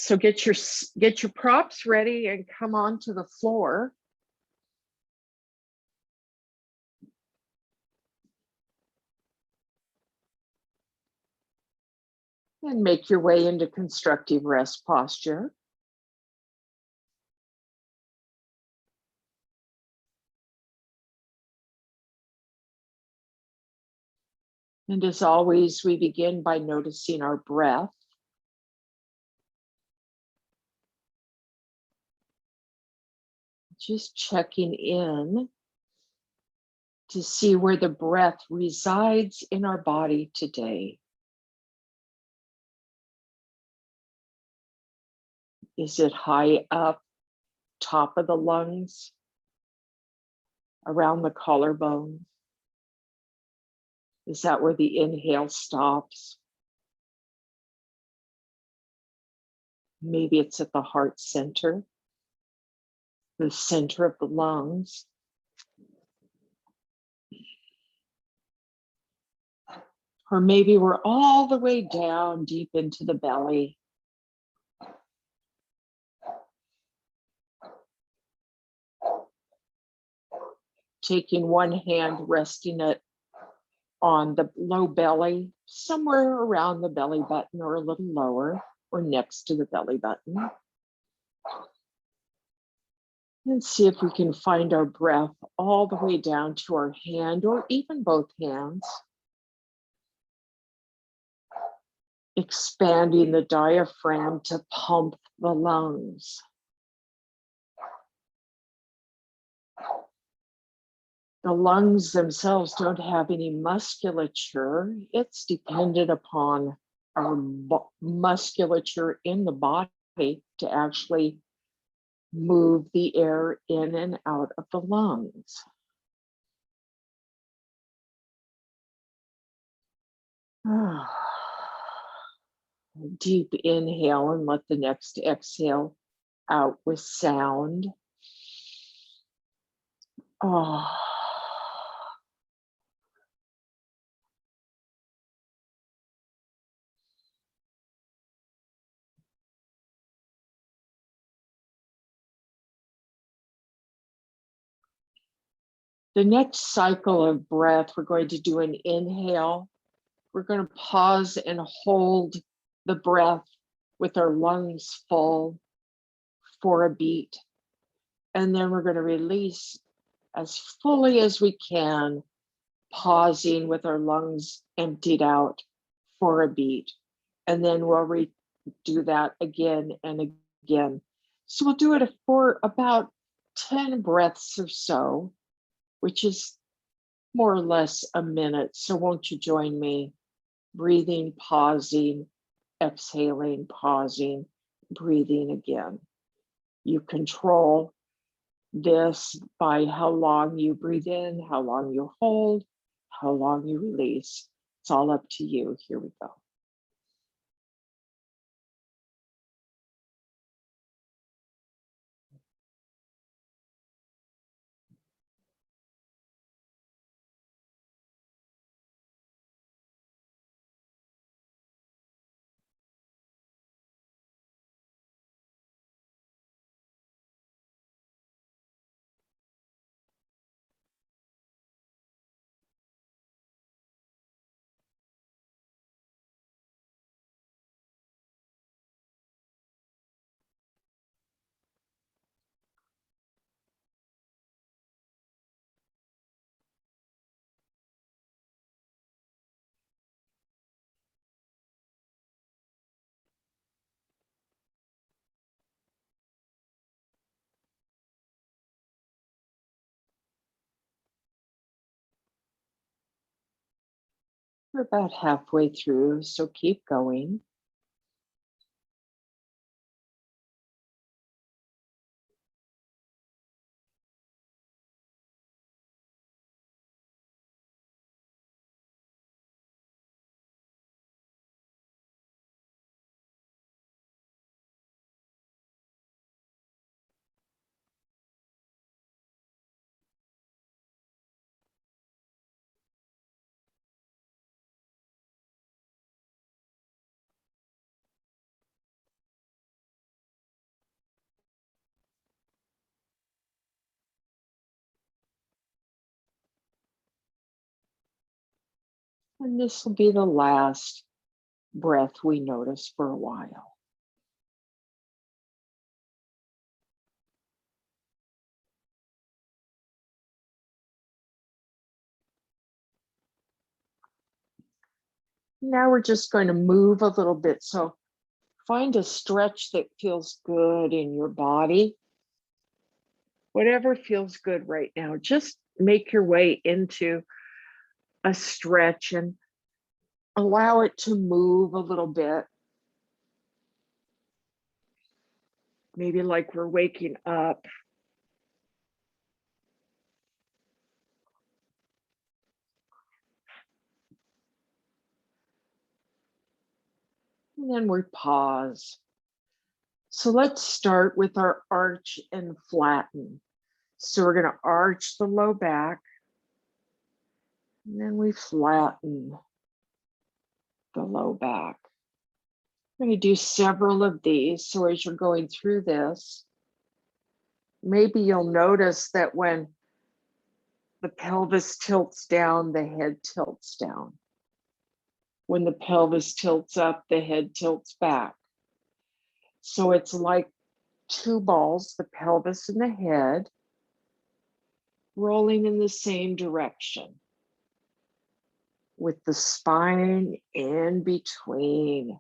So get your props ready and come onto the floor. And make your way into constructive rest posture. And as always, we begin by noticing our breath. Just checking in to see where the breath resides in our body today. Is it high up, top of the lungs, around the collarbone? Is that where the inhale stops? Maybe it's at the heart center, the center of the lungs. Or maybe we're all the way down deep into the belly. Taking one hand, resting it on the low belly, somewhere around the belly button or a little lower or next to the belly button. And see if we can find our breath all the way down to our hand or even both hands. Expanding the diaphragm to pump the lungs. The lungs themselves don't have any musculature. It's dependent upon our musculature in the body to actually move the air in and out of the lungs. Deep inhale and let the next exhale out with sound. The next cycle of breath, we're going to do an inhale. We're going to pause and hold the breath with our lungs full for a beat. And then we're going to release as fully as we can, pausing with our lungs emptied out for a beat. And then we'll do that again and again. So we'll do it for about 10 breaths or so, which is more or less a minute. So won't you join me? Breathing, pausing, exhaling, pausing, breathing again. You control this by how long you breathe in, how long you hold, how long you release. It's all up to you. Here we go. We're about halfway through, so keep going. And this will be the last breath we notice for a while. Now we're just going to move a little bit. So find a stretch that feels good in your body. Whatever feels good right now, just make your way into a stretch and allow it to move a little bit. Maybe like we're waking up. And then we pause. So let's start with our arch and flatten. So we're going to arch the low back, and then we flatten the low back. I'm going to do several of these. So as you're going through this, maybe you'll notice that when the pelvis tilts down, the head tilts down. When the pelvis tilts up, the head tilts back. So it's like two balls, the pelvis and the head, rolling in the same direction, with the spine in between.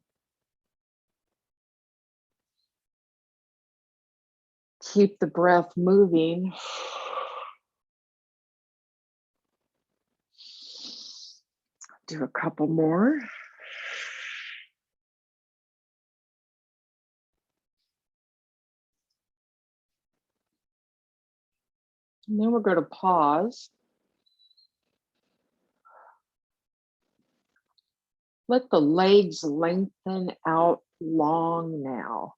Keep the breath moving. Do a couple more. And then we're going to pause. Let the legs lengthen out long now.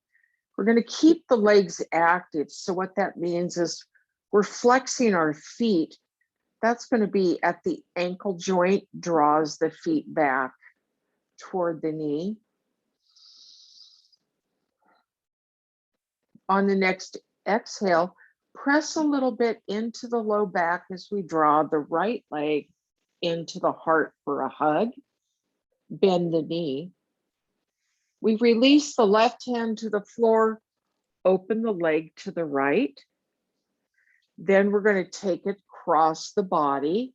We're going to keep the legs active. So what that means is we're flexing our feet. That's going to be at the ankle joint, draws the feet back toward the knee. On the next exhale, press a little bit into the low back as we draw the right leg into the heart for a hug. Bend the knee. We release the left hand to the floor, open the leg to the right. Then we're going to take it across the body.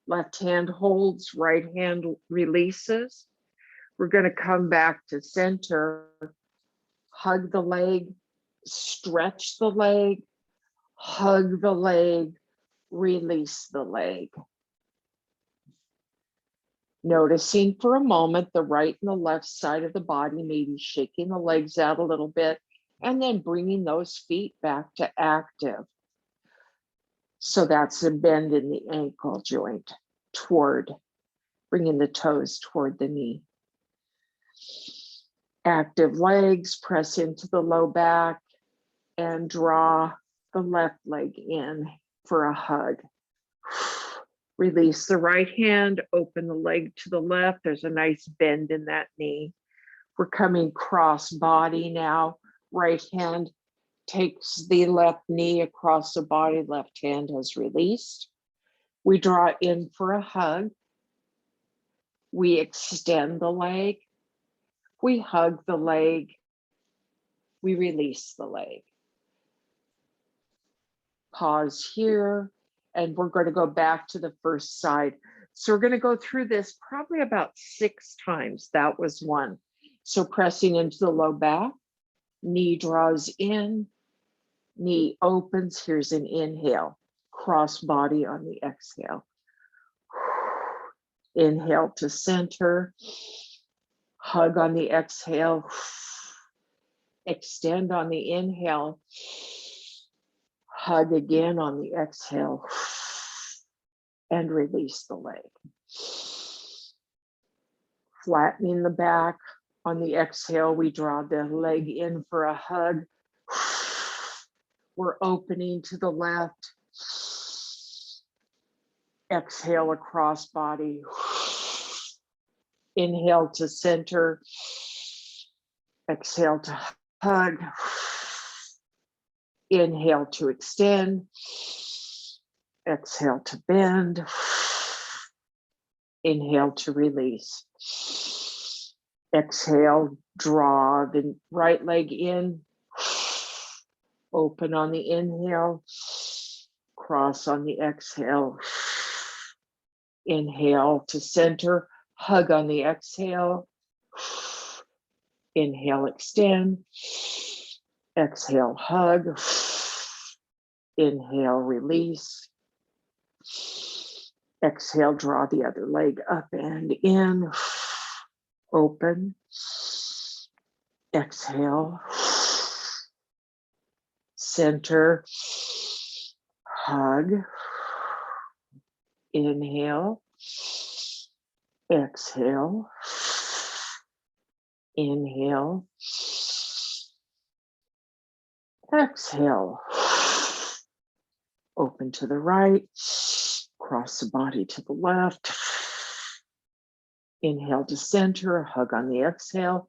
Left hand holds, right hand releases. We're going to come back to center, hug the leg, stretch the leg, hug the leg, release the leg. Noticing for a moment the right and the left side of the body, maybe shaking the legs out a little bit, and then bringing those feet back to active. So that's a bend in the ankle joint toward, bringing the toes toward the knee. Active legs, press into the low back and draw the left leg in for a hug. Release the right hand, open the leg to the left. There's a nice bend in that knee. We're coming cross body now. Right hand takes the left knee across the body, left hand has released. We draw in for a hug. We extend the leg. We hug the leg. We release the leg. Pause here, and we're going to go back to the first side. So we're going to go through this probably about 6 times. That was one. So pressing into the low back, knee draws in, knee opens. Here's an inhale, cross body on the exhale. Inhale to center, hug on the exhale, extend on the inhale, hug again on the exhale, and release the leg. Flattening the back. On the exhale, we draw the leg in for a hug. We're opening to the left. Exhale across body. Inhale to center. Exhale to hug. Inhale to extend. Exhale to bend. Inhale to release. Exhale, draw the right leg in. Open on the inhale. Cross on the exhale. Inhale to center. Hug on the exhale. Inhale, extend. Exhale, hug. Inhale, release. Exhale, draw the other leg up and in. Open. Exhale. Center. Hug. Inhale. Exhale. Inhale. Exhale. Open to the right. Cross the body to the left. Inhale to center. Hug on the exhale.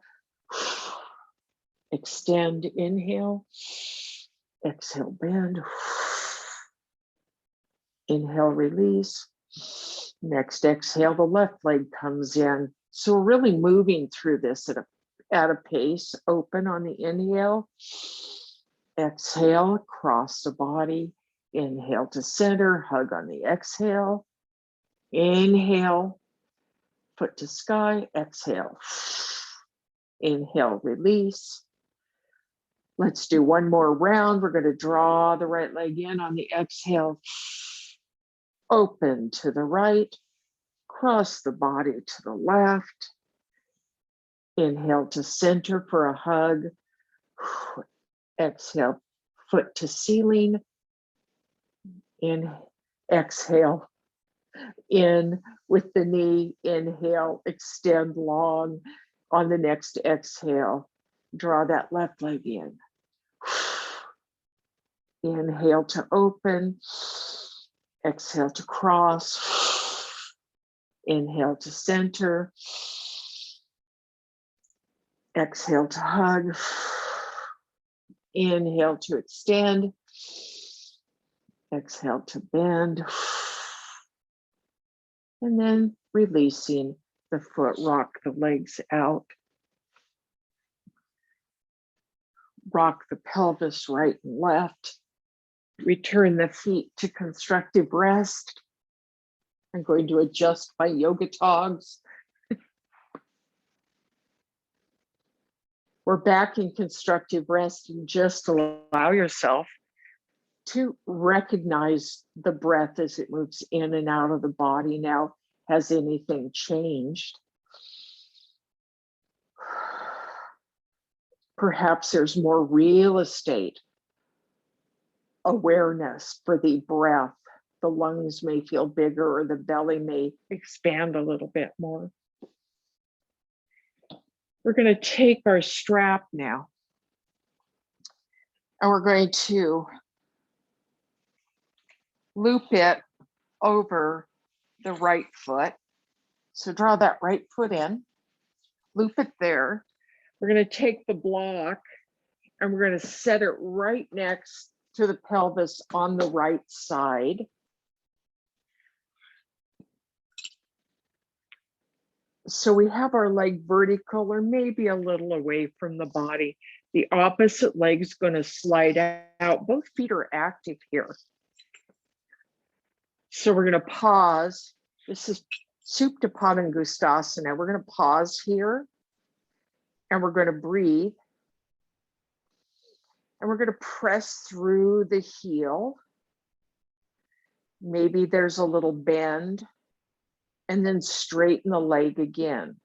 Extend. Inhale. Exhale, bend. Inhale, release. Next exhale, the left leg comes in. So we're really moving through this at a pace. Open on the inhale. Exhale, cross the body. Inhale to center, hug on the exhale. Inhale, foot to sky, exhale. Inhale, release. Let's do one more round. We're going to draw the right leg in on the exhale. Open to the right, cross the body to the left. Inhale to center for a hug. Exhale, foot to ceiling. Exhale, in with the knee. Inhale, extend long. On the next exhale, draw that left leg in. Inhale to open. Exhale to cross. Inhale to center. Exhale to hug. Inhale to extend. Exhale to bend. And then releasing the foot, rock the legs out. Rock the pelvis right and left. Return the feet to constructive rest. I'm going to adjust my yoga togs. We're back in constructive rest, and just allow yourself to recognize the breath as it moves in and out of the body. Now, has anything changed? Perhaps there's more real estate awareness for the breath. The lungs may feel bigger, or the belly may expand a little bit more. We're going to take our strap now, and we're going to loop it over the right foot. So draw that right foot in, loop it there. We're going to take the block and we're going to set it right next to the pelvis on the right side. So we have our leg vertical or maybe a little away from the body. The opposite leg's going to slide out. Both feet are active here. So we're going to pause. This is Supta Padangusthasana. We're going to pause here and we're going to breathe. And we're going to press through the heel. Maybe there's a little bend, and then straighten the leg again.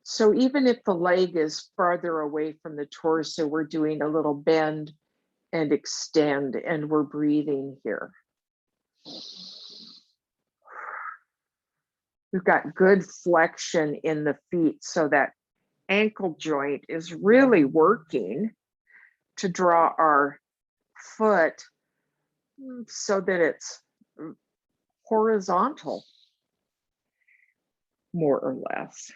So even if the leg is farther away from the torso, we're doing a little bend and extend, and we're breathing here. We've got good flexion in the feet, so that ankle joint is really working to draw our foot so that it's horizontal, more or less.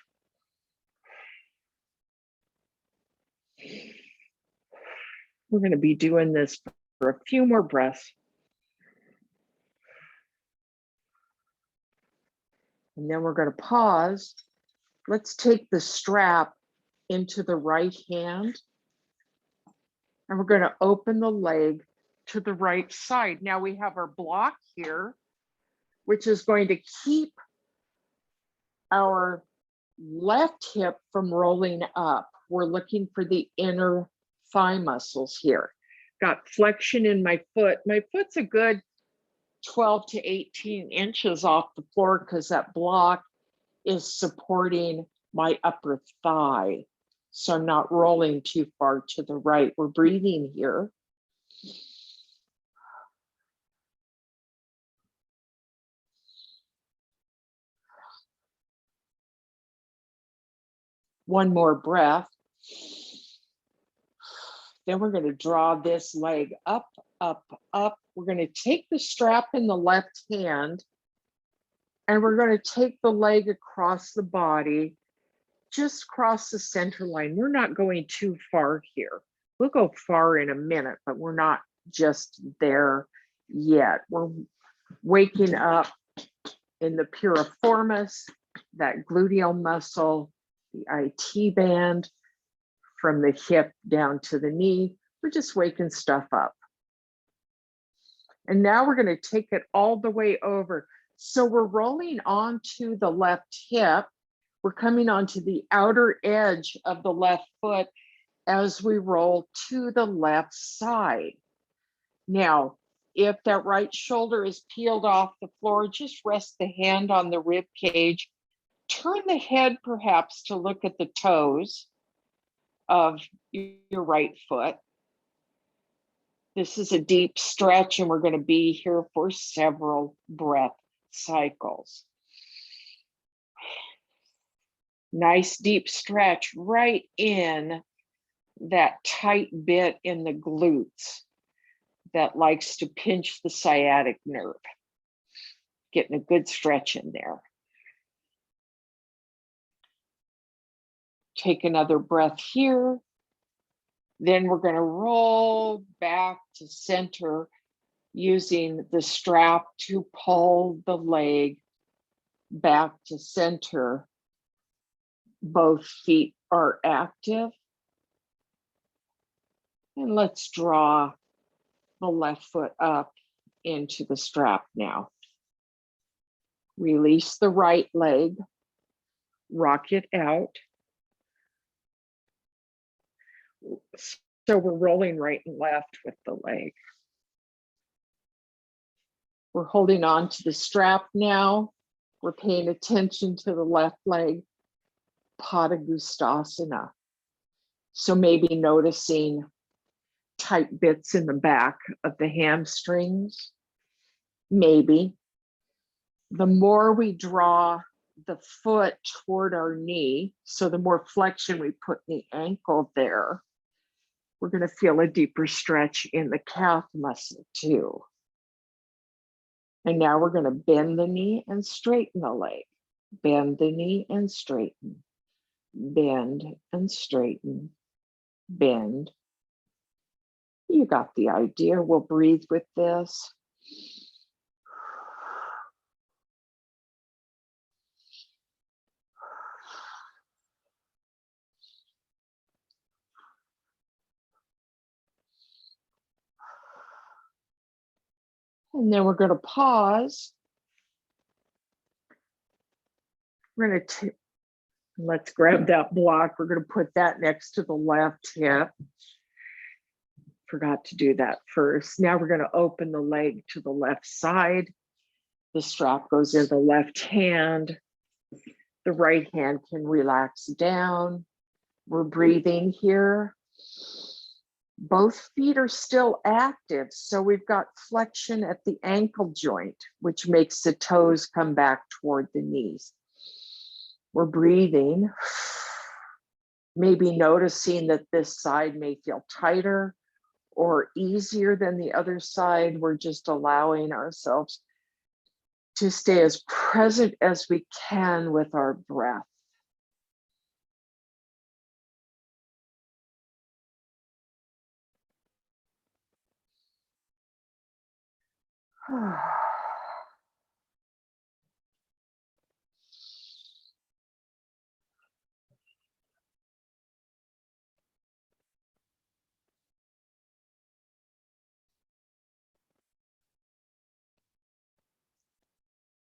We're going to be doing this for a few more breaths. And then we're going to pause. Let's take the strap into the right hand. And we're going to open the leg to the right side. Now we have our block here, which is going to keep our left hip from rolling up. We're looking for the inner thigh muscles here. Got flexion in my foot. My foot's a good 12 to 18 inches off the floor because that block is supporting my upper thigh. So I'm not rolling too far to the right. We're breathing here. One more breath. Then we're going to draw this leg up, up, up. We're going to take the strap in the left hand and we're going to take the leg across the body, just cross the center line. We're not going too far here. We'll go far in a minute, but we're not just there yet. We're waking up in the piriformis, that gluteal muscle, the IT band, from the hip down to the knee. We're just waking stuff up. And now we're going to take it all the way over. So we're rolling onto the left hip. We're coming onto the outer edge of the left foot as we roll to the left side. Now, if that right shoulder is peeled off the floor, just rest the hand on the rib cage. Turn the head perhaps to look at the toes of your right foot. This is a deep stretch and we're going to be here for several breath cycles. Nice deep stretch right in that tight bit in the glutes that likes to pinch the sciatic nerve. Getting a good stretch in there. Take another breath here. Then we're going to roll back to center using the strap to pull the leg back to center. Both feet are active. And let's draw the left foot up into the strap now. Release the right leg, rock it out. So we're rolling right and left with the leg. We're holding on to the strap now. We're paying attention to the left leg, Padangusthasana. So maybe noticing tight bits in the back of the hamstrings. Maybe. The more we draw the foot toward our knee, so the more flexion we put in the ankle there, we're going to feel a deeper stretch in the calf muscle too. And now we're going to bend the knee and straighten the leg. Bend the knee and straighten. Bend and straighten. Bend. You got the idea. We'll breathe with this. And then we're going to pause. We're going to let's grab that block. We're going to put that next to the left hip. Forgot to do that first. Now we're going to open the leg to the left side. The strap goes in the left hand. The right hand can relax down. We're breathing here. Both feet are still active, so we've got flexion at the ankle joint, which makes the toes come back toward the knees. We're breathing, maybe noticing that this side may feel tighter or easier than the other side. We're just allowing ourselves to stay as present as we can with our breath.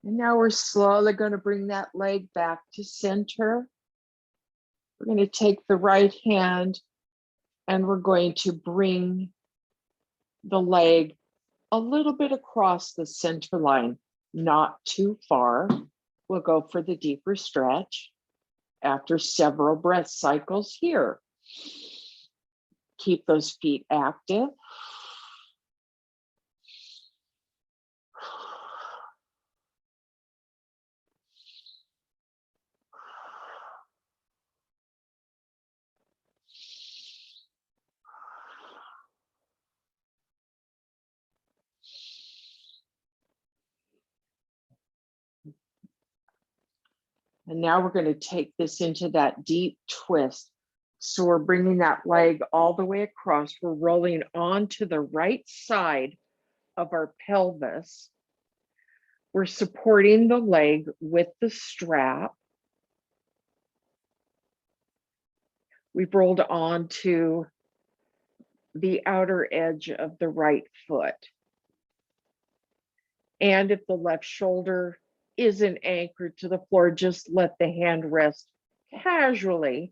And now we're slowly going to bring that leg back to center. We're going to take the right hand and we're going to bring the leg a little bit across the center line, not too far. We'll go for the deeper stretch after several breath cycles here. Keep those feet active. And now we're going to take this into that deep twist. So we're bringing that leg all the way across. We're rolling onto the right side of our pelvis. We're supporting the leg with the strap. We've rolled onto the outer edge of the right foot. And if the left shoulder isn't anchored to the floor, just let the hand rest casually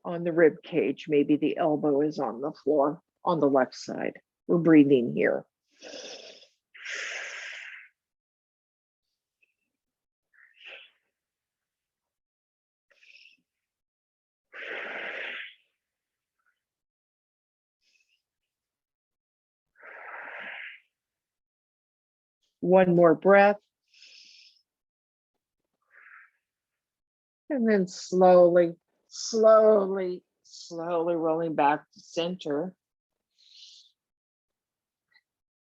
on the rib cage. Maybe the elbow is on the floor on the left side. We're breathing here. One more breath. And then slowly, slowly, slowly rolling back to center.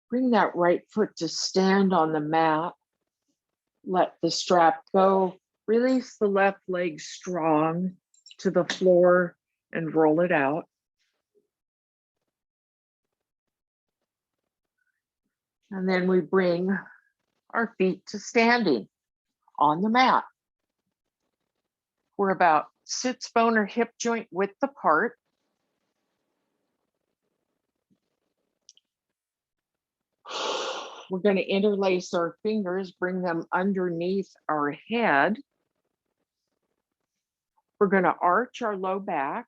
Bring that right foot to stand on the mat. Let the strap go. Release the left leg strong to the floor and roll it out. And then we bring our feet to standing on the mat. We're about sits bone or hip joint width apart. We're going to interlace our fingers, bring them underneath our head. We're going to arch our low back.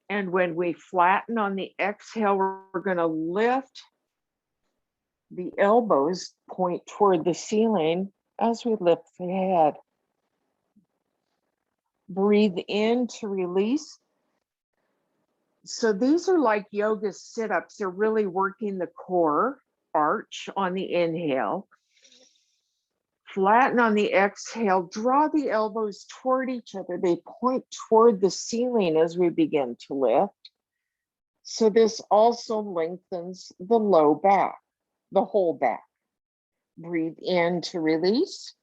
And when we flatten on the exhale, we're going to lift the elbows, point toward the ceiling as we lift the head. Breathe in to release. So these are like yoga sit-ups. They're really working the core arch on the inhale. Flatten on the exhale. Draw the elbows toward each other. They point toward the ceiling as we begin to lift. So this also lengthens the low back, the whole back. Breathe in to release.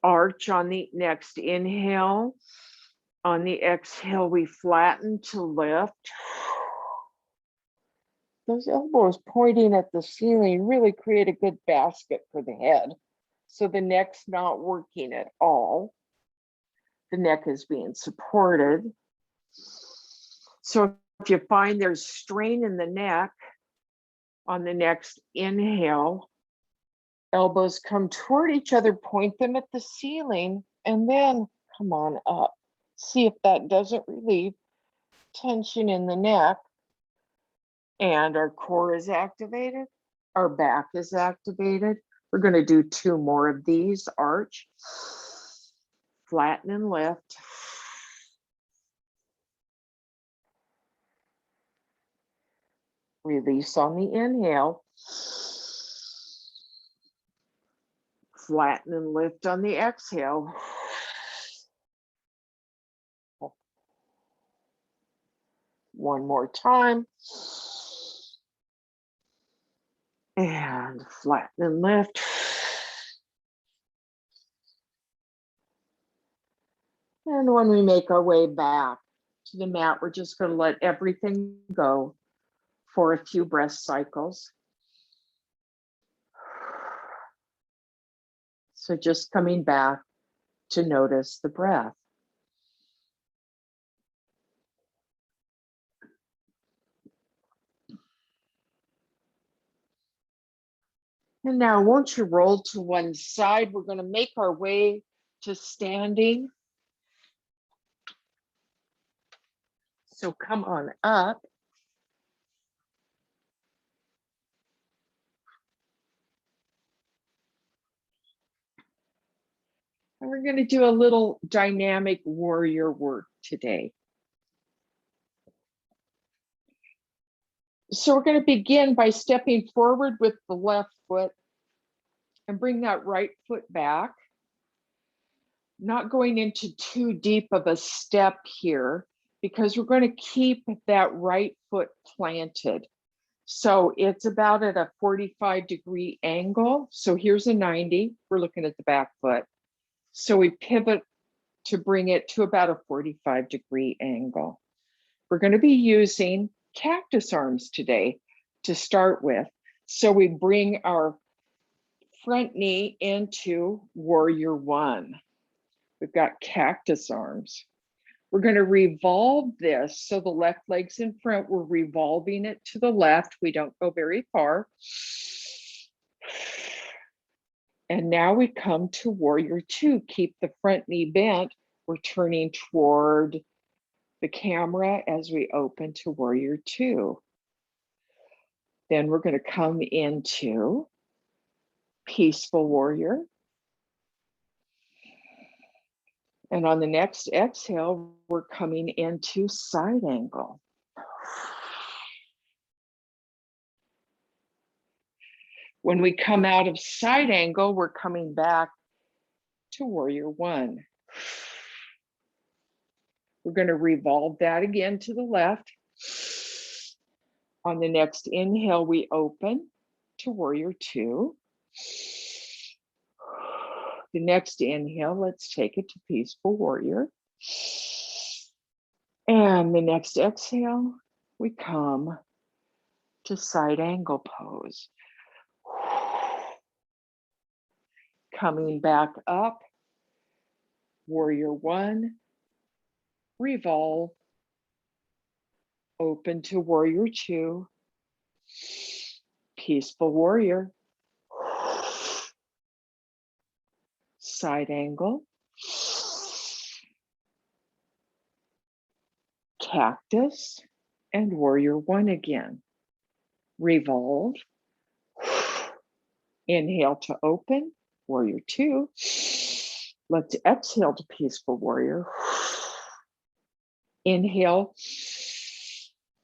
Arch on the next inhale. On the exhale, we flatten to lift. Those elbows pointing at the ceiling really create a good basket for the head. So the neck's not working at all. The neck is being supported. So if you find there's strain in the neck, on the next inhale, elbows come toward each other, point them at the ceiling, and then come on up. See if that doesn't relieve tension in the neck. And our core is activated. Our back is activated. We're going to do 2 more of these. Arch, flatten and lift. Release on the inhale. Flatten and lift on the exhale. One more time. And flatten and lift. And when we make our way back to the mat, we're just going to let everything go for a few breath cycles. So just coming back to notice the breath. And now, won't you roll to one side? We're going to make our way to standing. So come on up. And we're going to do a little dynamic warrior work today. So we're going to begin by stepping forward with the left foot and bring that right foot back. Not going into too deep of a step here because we're going to keep that right foot planted. So it's about at a 45-degree angle. So here's a 90. We're looking at the back foot. So we pivot to bring it to about a 45-degree angle. We're going to be using cactus arms today to start with. So we bring our front knee into warrior one. We've got cactus arms. We're going to revolve this. So the left leg's in front, we're revolving it to the left. We don't go very far. And now we come to warrior two. Keep the front knee bent. We're turning toward the camera as we open to warrior two. Then we're going to come into peaceful warrior. And on the next exhale, we're coming into side angle. When we come out of side angle, we're coming back to warrior one. We're going to revolve that again to the left. On the next inhale, we open to warrior two. The next inhale, let's take it to peaceful warrior. And the next exhale, we come to side angle pose. Coming back up, warrior one, revolve, open to warrior two, peaceful warrior, side angle, cactus, and warrior one again. Revolve, inhale to open, warrior two. Let's exhale to peaceful warrior. Inhale,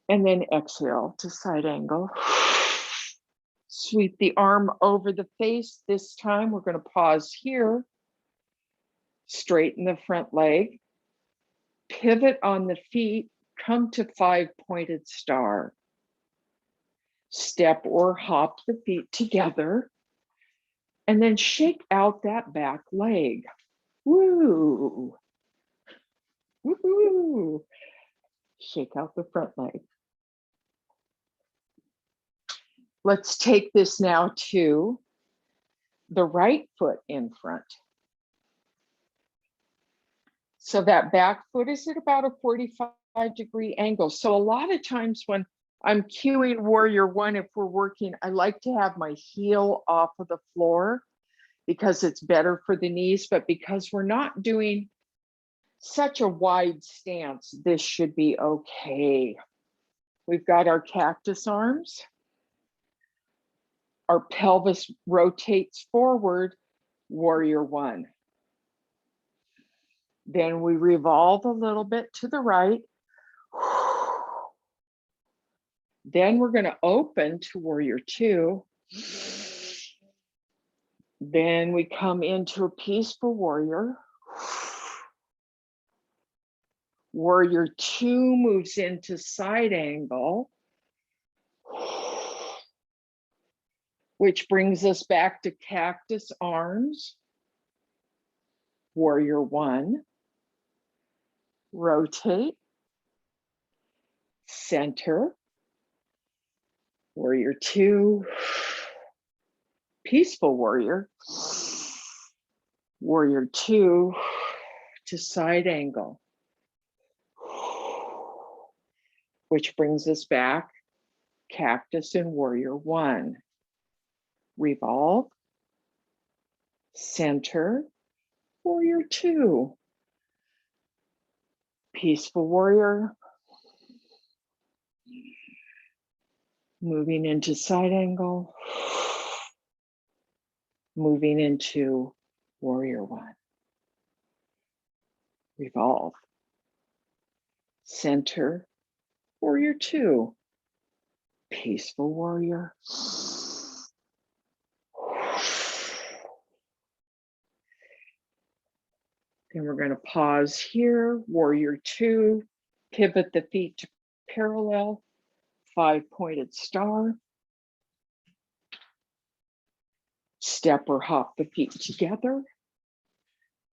and then exhale to side angle. Sweep the arm over the face. This time we're going to pause here. Straighten the front leg. Pivot on the feet. Come to five-pointed star. Step or hop the feet together. And then shake out that back leg. Woo! Woo! Shake out the front leg. Let's take this now to the right foot in front. So that back foot is at about a 45-degree angle. So a lot of times when I'm cueing warrior one, if we're working, I like to have my heel off of the floor because it's better for the knees. But because we're not doing such a wide stance, this should be okay. We've got our cactus arms. Our pelvis rotates forward, warrior one. Then we revolve a little bit to the right. Then we're going to open to warrior two. Then we come into a peaceful warrior. Warrior two moves into side angle, which brings us back to cactus arms. Warrior one. Rotate. Center. Warrior two. Peaceful warrior. Warrior two to side angle, which brings us back cactus and warrior one. revolve, center, warrior two, peaceful warrior, moving into side angle, moving into warrior one, revolve, center, warrior two, peaceful warrior. Then we're going to pause here, warrior two, pivot the feet to parallel, 5-pointed star. Step or hop the feet together,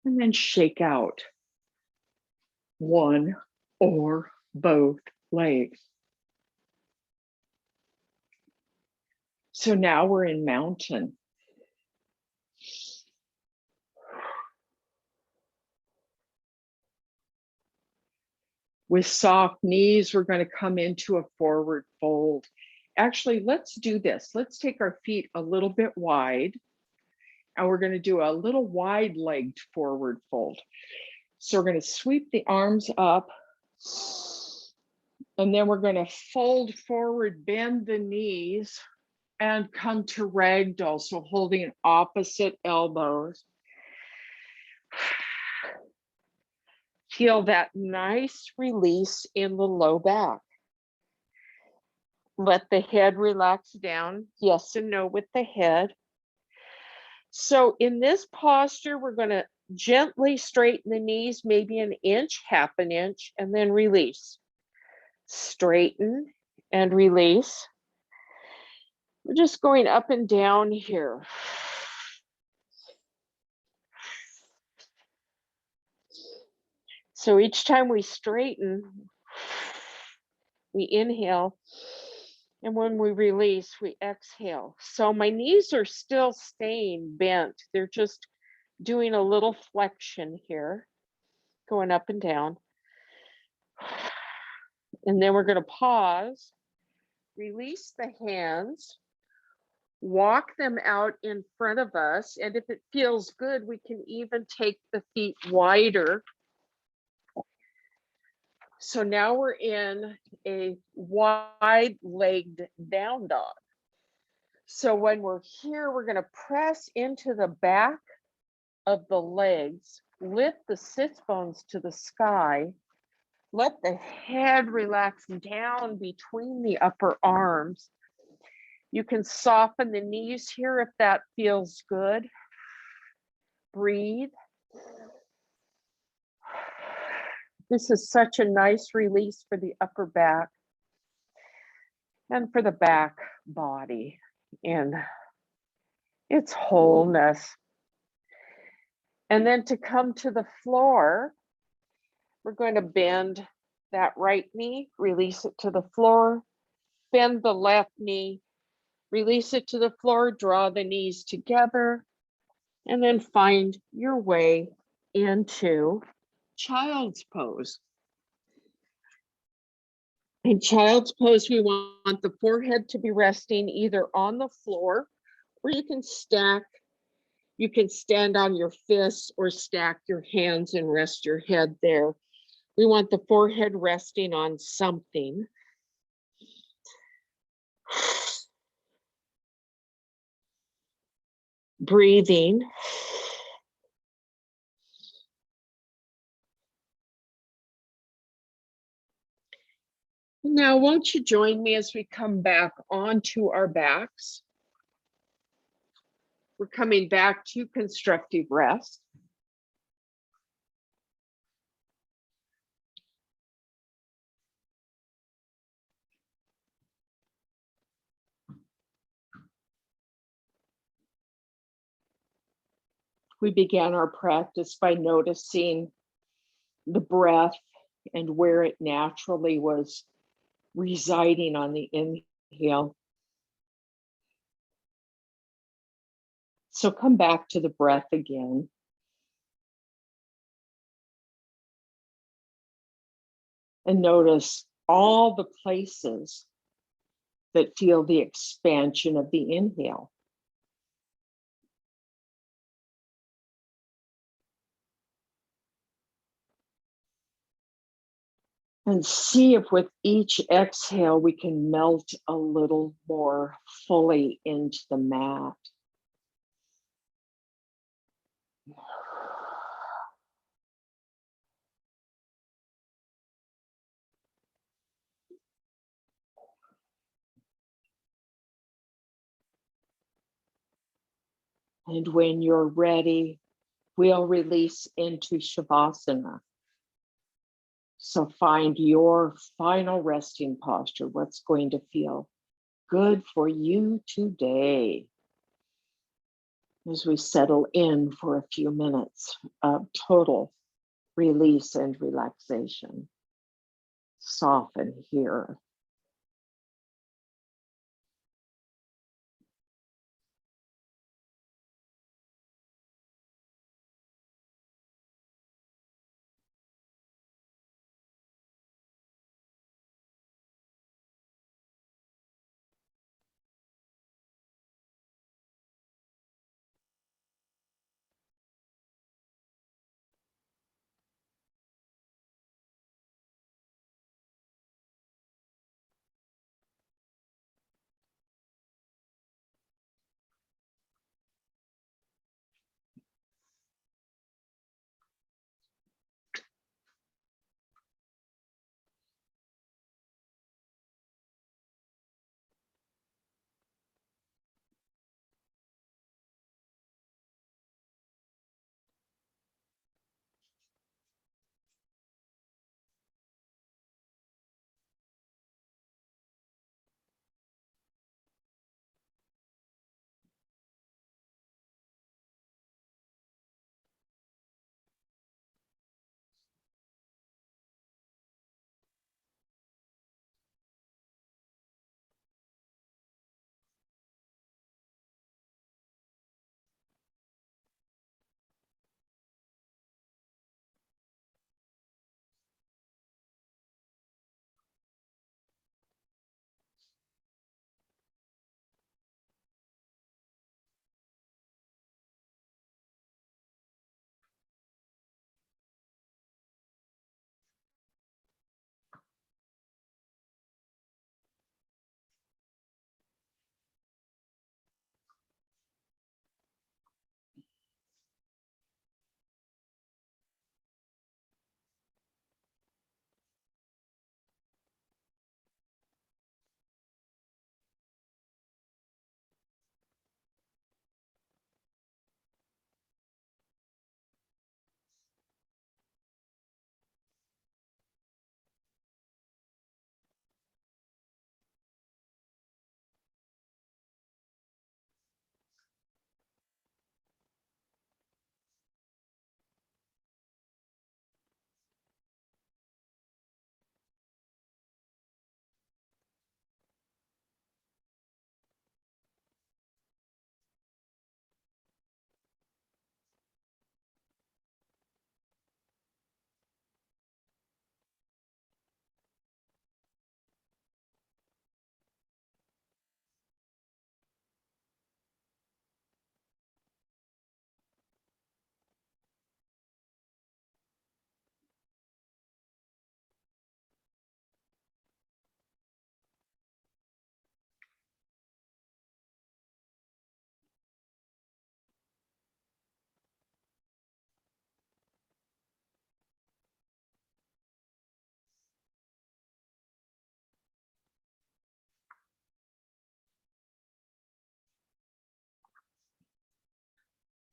and then shake out one or both legs. So now we're in mountain. With soft knees, we're going to come into a forward fold. Actually, let's do this. Let's take our feet a little bit wide, and we're going to do a little wide-legged forward fold. So we're going to sweep the arms up, and then we're going to fold forward, bend the knees, and come to ragdoll. So holding opposite elbows. Feel that nice release in the low back. Let the head relax down. Yes and no with the head. So in this posture, we're going to gently straighten the knees, maybe an inch, half an inch, and then release. Straighten and release. We're just going up and down here. So each time we straighten, we inhale, and when we release, we exhale. So my knees are still staying bent. They're just doing a little flexion here, going up and down. And then we're going to pause, release the hands, walk them out in front of us. And if it feels good, we can even take the feet wider. So now we're in a wide-legged down dog. So when we're here, we're going to press into the back of the legs, lift the sits bones to the sky, let the head relax down between the upper arms. You can soften the knees here if that feels good. Breathe. This is such a nice release for the upper back and for the back body in its wholeness. And then to come to the floor, we're going to bend that right knee, release it to the floor, bend the left knee, release it to the floor, draw the knees together, and then find your way into child's pose. In child's pose, we want the forehead to be resting either on the floor, or you can stack. You can stand on your fists or stack your hands and rest your head there. We want the forehead resting on something. Breathing. Now, won't you join me as we come back onto our backs? We're coming back to constructive rest. We began our practice by noticing the breath and where it naturally was residing on the inhale. So come back to the breath again. And notice all the places that feel the expansion of the inhale. And see if with each exhale we can melt a little more fully into the mat. And when you're ready, we'll release into Shavasana. So find your final resting posture, what's going to feel good for you today. As we settle in for a few minutes of total release and relaxation. Soften here.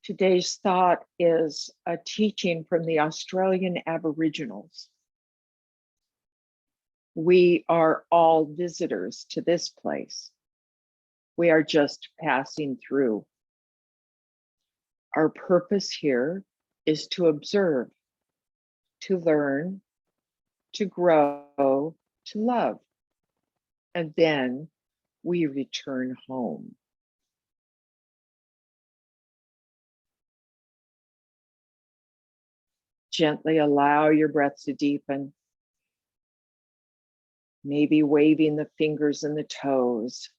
Today's thought is a teaching from the Australian Aboriginals. We are all visitors to this place. We are just passing through. Our purpose here is to observe, to learn, to grow, to love. And then we return home. Gently allow your breath to deepen, maybe waving the fingers and the toes.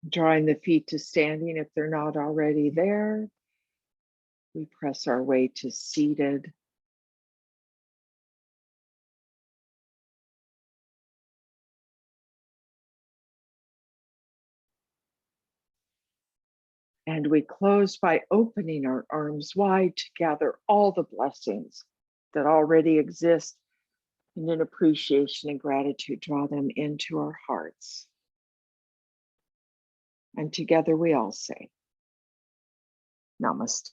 Drawing the feet to standing if they're not already there. We press our way to seated. And we close by opening our arms wide to gather all the blessings that already exist, and in appreciation and gratitude, draw them into our hearts. And together we all say, Namaste.